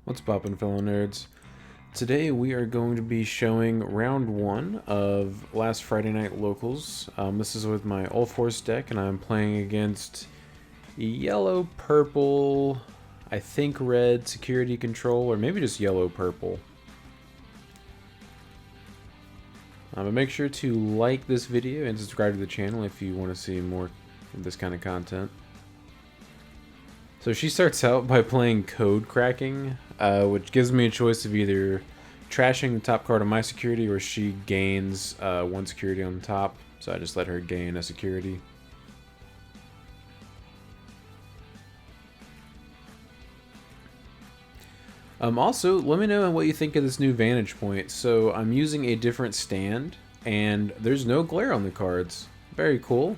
What's poppin', fellow nerds? Today we are going to be showing round 1 of last Friday Night Locals. This is with my Ulforce deck, and I'm playing against yellow, purple, I think red security control, or maybe just yellow, purple. But make sure to like this video and subscribe to the channel if you want to see more of this kind of content. So she starts out by playing Code Cracking, which gives me a choice of either trashing the top card of my security or she gains one security on the top. So I just let her gain a security. Also, let me know what you think of this new vantage point. So I'm using a different stand, and there's no glare on the cards. Very cool.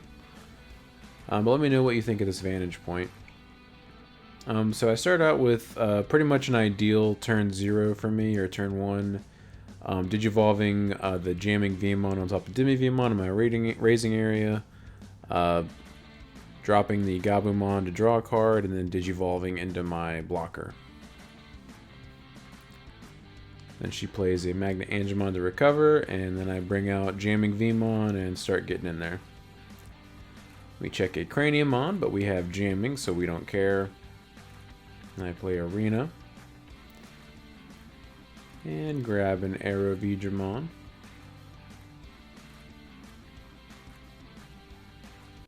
But let me know what you think of this vantage point. So I start out with pretty much an ideal turn 0 for me, or turn 1. Digivolving the Jamming Veedramon on top of Digimon in my raising area. Dropping the Gabumon to draw a card, and then Digivolving into my blocker. Then she plays a Magnet Angemon to recover, and then I bring out Jamming Veedramon and start getting in there. We check a Craniumon, but we have Jamming, so we don't care. And I play Arena. And grab an UlforceVeedramon.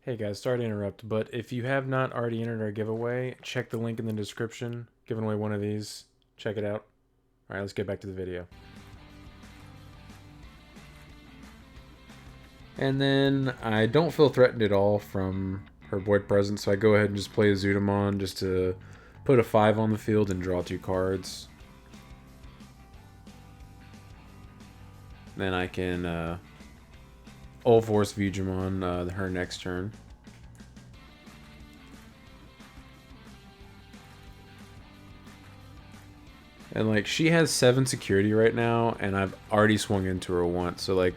Hey guys, sorry to interrupt, but if you have not already entered our giveaway, check the link in the description. Giving away one of these. Check it out. Alright, let's get back to the video. And then I don't feel threatened at all from her void presence, so I go ahead and just play a Zudamon just to put a 5 on the field and draw 2 cards. Then I can UlforceVeedramon her next turn. And like, she has 7 security right now, and I've already swung into her once. So like,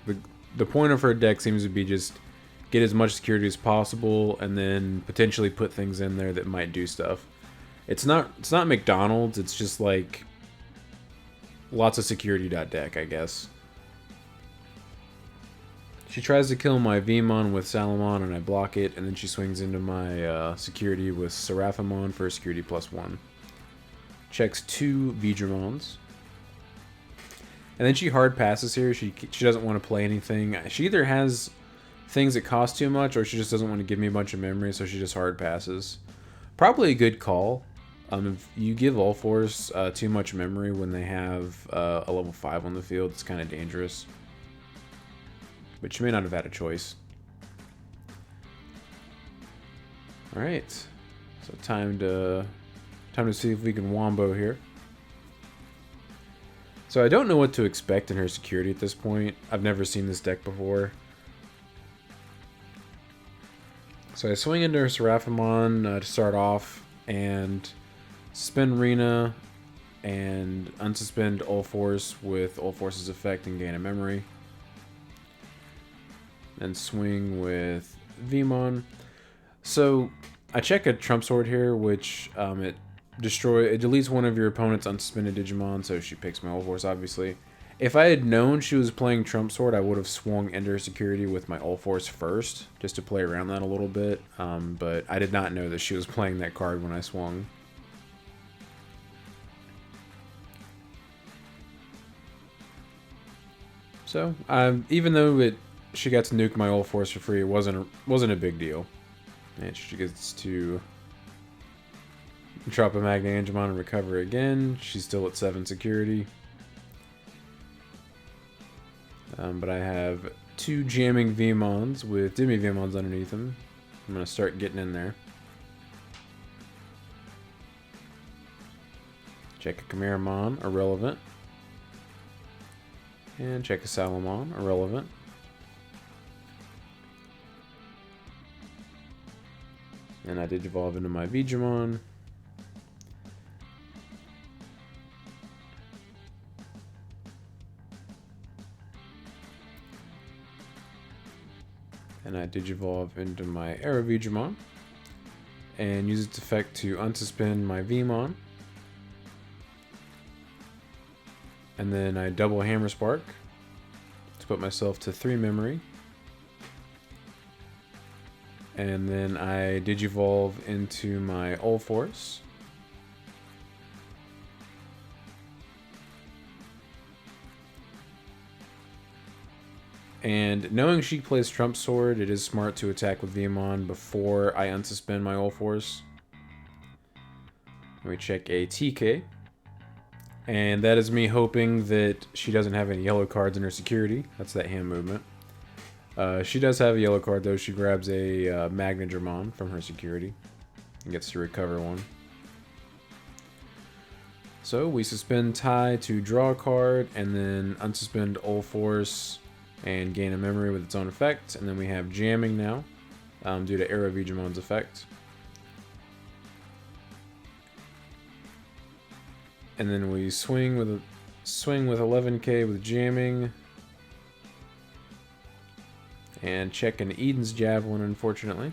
the point of her deck seems to be just get as much security as possible, and then potentially put things in there that might do stuff. It's not McDonald's, it's just like lots of security.deck, I guess. She tries to kill my Veedramon with Salamon, and I block it, and then she swings into my security with Seraphimon for security +1. Checks 2 Veedramons. And then she hard passes here. She doesn't want to play anything. She either has things that cost too much, or she just doesn't want to give me a bunch of memory, so she just hard passes. Probably a good call. If you give Ulforce too much memory when they have a level 5 on the field, it's kind of dangerous. But she may not have had a choice. Alright. So time to see if we can wombo here. So I don't know what to expect in her security at this point. I've never seen this deck before. So I swing into her Seraphimon to start off, and suspend Rena, and unsuspend Ulforce with Ulforce's effect and gain a memory. Then swing with Veedramon. So I check a Trump Sword here, which it deletes one of your opponent's unsuspended Digimon, so she picks my Ulforce, obviously. If I had known she was playing Trump Sword, I would have swung into her security with my Ulforce first, just to play around that a little bit, but I did not know that she was playing that card when I swung. So, even though she got to nuke my Ulforce for free, it wasn't a big deal. And she gets to drop a Magnet Angemon and recover again. She's still at 7 security. But I have 2 Jamming Veedramons with Demi Veedramons underneath them. I'm going to start getting in there. Check a Chimeramon, irrelevant. And check a Salamon, irrelevant. And I Digivolve into my Veedramon. And I Digivolve into my UlforceVeedramon. And use its effect to unsuspend my Veedramon. And then I double Hammer Spark to put myself to 3 memory. And then I Digivolve into my Ulforce. And knowing she plays Trump Sword, it is smart to attack with Veedramon before I unsuspend my Ulforce. We check a TK. And that is me hoping that she doesn't have any yellow cards in her security. That's that hand movement. She does have a yellow card though. She grabs a Magnadramon from her security and gets to recover one. So we suspend Tai to draw a card and then unsuspend Ulforce and gain a memory with its own effect. And then we have jamming now due to UlforceVeedramon's effect. And then we swing with 11k with jamming. And check an Eden's Javelin, unfortunately.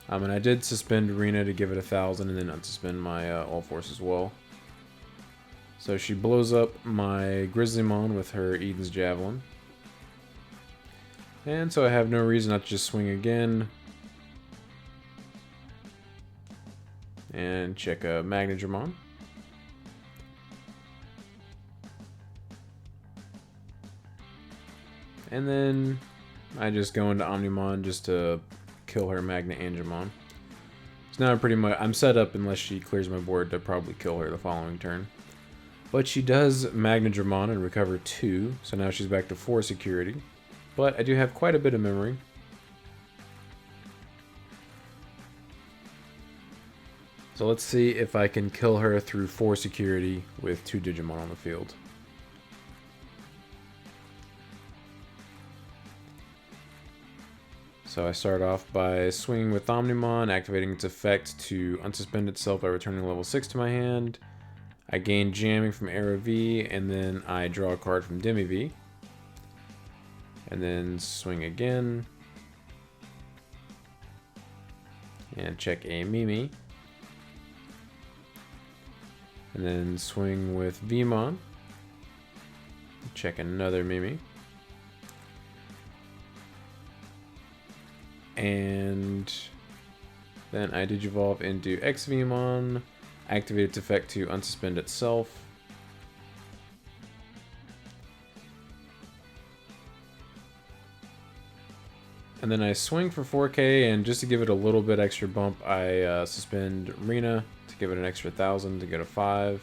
And I did suspend Arena to give it 1,000 and then unsuspend my Ulforce as well. So she blows up my Grizzlymon with her Eden's Javelin. And so I have no reason not to just swing again. And check a Magnadramon. And then I just go into Omnimon just to kill her Magnadramon. So now I'm set up unless she clears my board to probably kill her the following turn. But she does Magnadramon and recover 2, so now she's back to 4 security. But I do have quite a bit of memory. So let's see if I can kill her through 4 security with 2 Digimon on the field. So I start off by swinging with Omnimon, activating its effect to unsuspend itself by returning level 6 to my hand. I gain jamming from Arrow V, and then I draw a card from Demi V. And then swing again. And check a Mimi. And then swing with Veemon. Check another Mimi. And then I Digivolve into X-Veemon, activate its effect to unsuspend itself. And then I swing for 4k, and just to give it a little bit extra bump, I suspend Rena to give it an extra 1,000 to get a 5.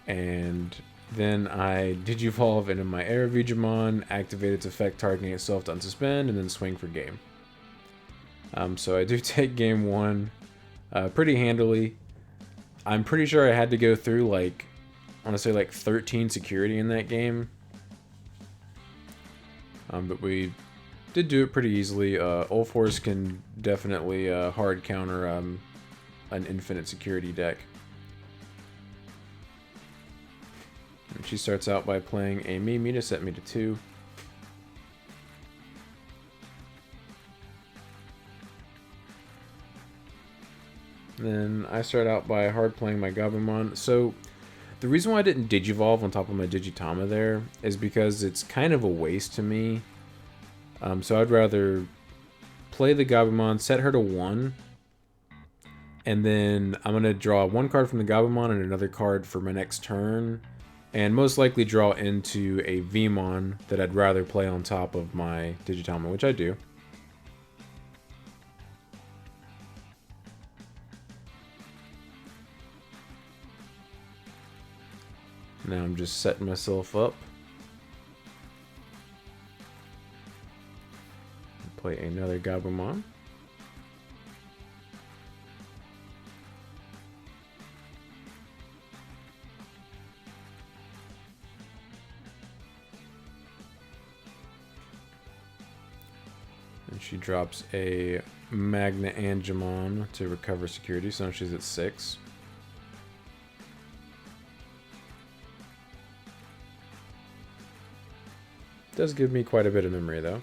And then I Digivolve into my UlforceVeedramon, activate its effect targeting itself to unsuspend, and then swing for game. So I do take game 1 pretty handily. I'm pretty sure I had to go through like, I want to say like 13 security in that game. But we did do it pretty easily. Ulforce can definitely hard counter an infinite security deck. And she starts out by playing a Mimi to set me to 2. Then I start out by hard playing my Gabumon. So the reason why I didn't Digivolve on top of my Digitama there is because it's kind of a waste to me. So I'd rather play the Gabumon, set her to 1, and then I'm going to draw 1 card from the Gabumon and another card for my next turn. And most likely draw into a Veemon that I'd rather play on top of my Digitama, which I do. Now I'm just setting myself up. Play another Gabumon. And she drops a Magnadramon to recover security, so now she's at 6. Does give me quite a bit of memory though.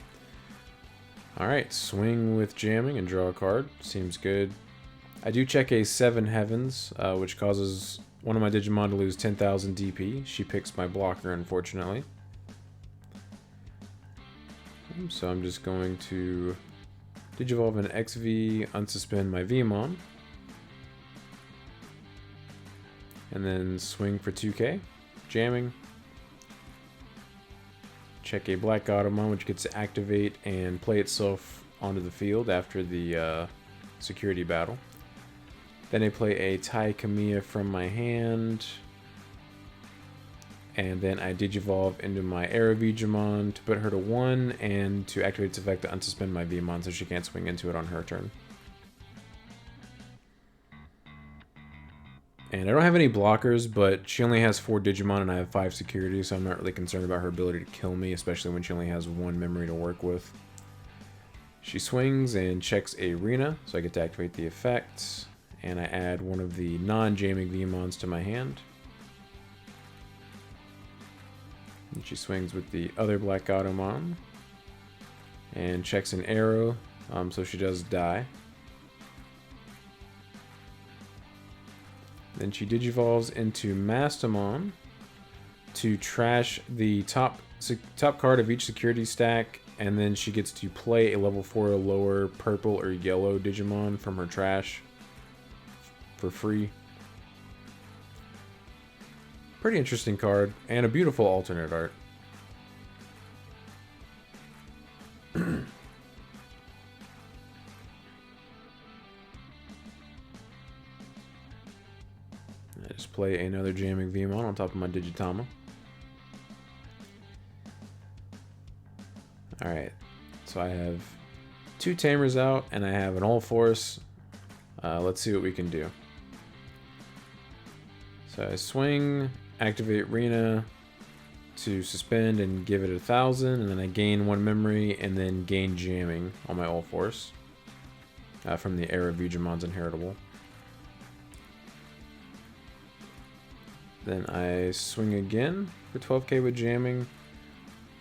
Alright, swing with jamming and draw a card. Seems good. I do check a 7 Heavens, which causes one of my Digimon to lose 10,000 DP. She picks my blocker, unfortunately. So I'm just going to Digivolve an XV, unsuspend my Veemon, and then swing for 2k, jamming. Check a Black Automon, which gets to activate and play itself onto the field after the security battle. Then I play a Tai Kamiya from my hand, and then I Digivolve into my UlforceVeedramon to put her to 1 and to activate its effect to unsuspend my Veemon so she can't swing into it on her turn. And I don't have any blockers, but she only has 4 Digimon and I have 5 security, so I'm not really concerned about her ability to kill me, especially when she only has 1 memory to work with. She swings and checks a Rena, so I get to activate the effect, and I add one of the non-jamming Veemons to my hand. And she swings with the other Black Automon and checks an arrow, so she does die. Then she Digivolves into Mastamon to trash the top card of each security stack, and then she gets to play a level 4 or lower purple or yellow Digimon from her trash for free. Pretty interesting card, and a beautiful alternate art. I just play another jamming Veemon on top of my Digitama. Alright, so I have 2 Tamers out, and I have an Ulforce. Let's see what we can do. So I swing, activate Rena to suspend and give it 1,000, and then I gain 1 memory and then gain jamming on my Ulforce from the UlforceVeedramon's inheritable. Then I swing again for 12k with jamming.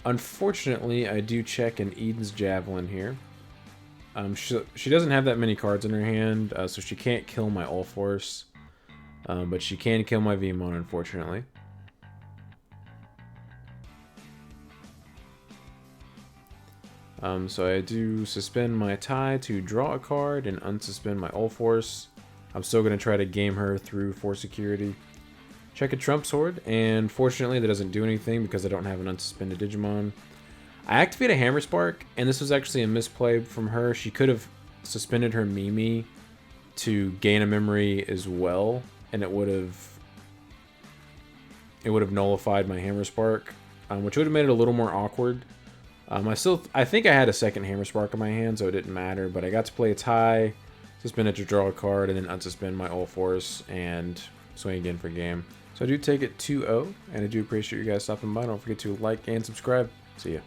Unfortunately, I do check an Eden's Javelin here. She doesn't have that many cards in her hand, so she can't kill my Ulforce. But she can kill my Veemon, unfortunately. So I do suspend my Tai to draw a card and unsuspend my Ulforce. I'm still going to try to game her through 4 security. Check a Trump Sword, and fortunately that doesn't do anything because I don't have an unsuspended Digimon. I activate a Hammer Spark, and this was actually a misplay from her. She could have suspended her Mimi to gain a memory as well, and it would have nullified my Hammer Spark, which would have made it a little more awkward. I think I had a second Hammer Spark in my hand, so it didn't matter, but I got to play a tie, suspend it to draw a card, and then unsuspend my Ulforce and swing again for game. So I do take it 2-0, and I do appreciate you guys stopping by. Don't forget to like and subscribe. See ya.